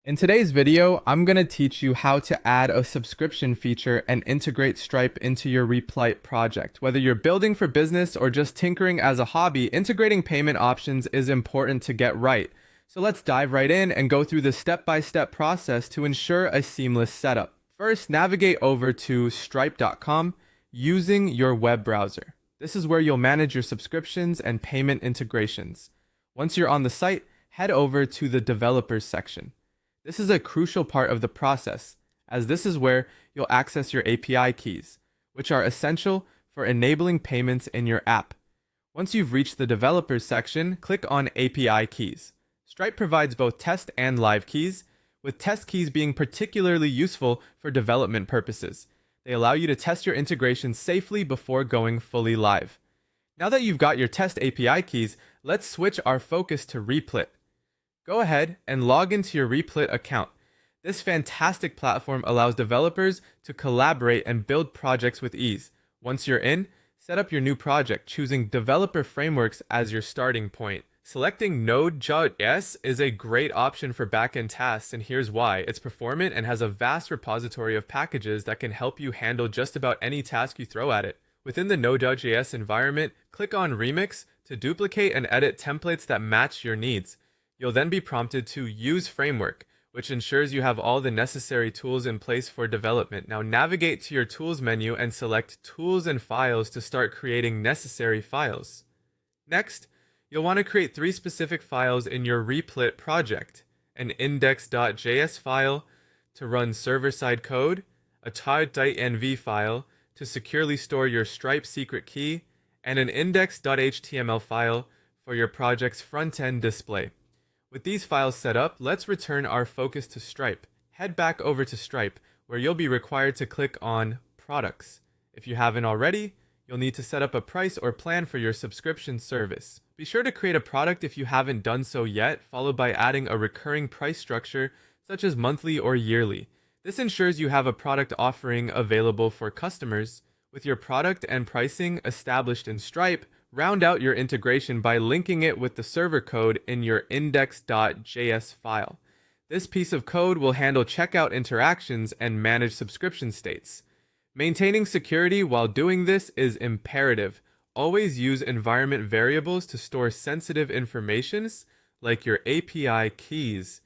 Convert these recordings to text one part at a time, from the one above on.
In today's video, I'm going to teach you how to add a subscription feature and integrate Stripe into your Replit project. Whether you're building for business or just tinkering as a hobby, integrating payment options is important to get right. So let's dive right in and go through the step-by-step process to ensure a seamless setup. First, navigate over to stripe.com using your web browser. This is where you'll manage your subscriptions and payment integrations. Once you're on the site, head over to the developers section. This is a crucial part of the process, as this is where you'll access your API keys, which are essential for enabling payments in your app. Once you've reached the developers section, click on API keys. Stripe provides both test and live keys, with test keys being particularly useful for development purposes. They allow you to test your integration safely before going fully live. Now that you've got your test API keys, let's switch our focus to Replit. Go ahead and log into your Replit account. This fantastic platform allows developers to collaborate and build projects with ease. Once you're in, set up your new project, choosing developer frameworks as your starting point. Selecting Node.js is a great option for backend tasks, and here's why. It's performant and has a vast repository of packages that can help you handle just about any task you throw at it. Within the Node.js environment, click on Remix to duplicate and edit templates that match your needs. You'll then be prompted to Use Framework, which ensures you have all the necessary tools in place for development. Now navigate to your Tools menu and select Tools and Files to start creating necessary files. Next, you'll want to create 3 specific files in your Replit project: an index.js file to run server-side code, a tod.env file to securely store your Stripe secret key, and an index.html file for your project's front-end display. With these files set up, let's return our focus to Stripe. Head back over to Stripe, where you'll be required to click on Products. If you haven't already, you'll need to set up a price or plan for your subscription service. Be sure to create a product if you haven't done so yet, followed by adding a recurring price structure such as monthly or yearly. This ensures you have a product offering available for customers. With your product and pricing established in Stripe, round out your integration by linking it with the server code in your index.js file. This piece of code will handle checkout interactions and manage subscription states. Maintaining security while doing this is imperative. Always use environment variables to store sensitive information like your API keys.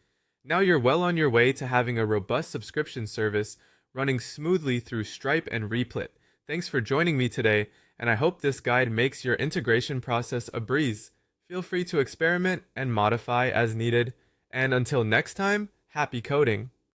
Now you're well on your way to having a robust subscription service running smoothly through Stripe and Replit. Thanks for joining me today, and I hope this guide makes your integration process a breeze. Feel free to experiment and modify as needed. And until next time, happy coding!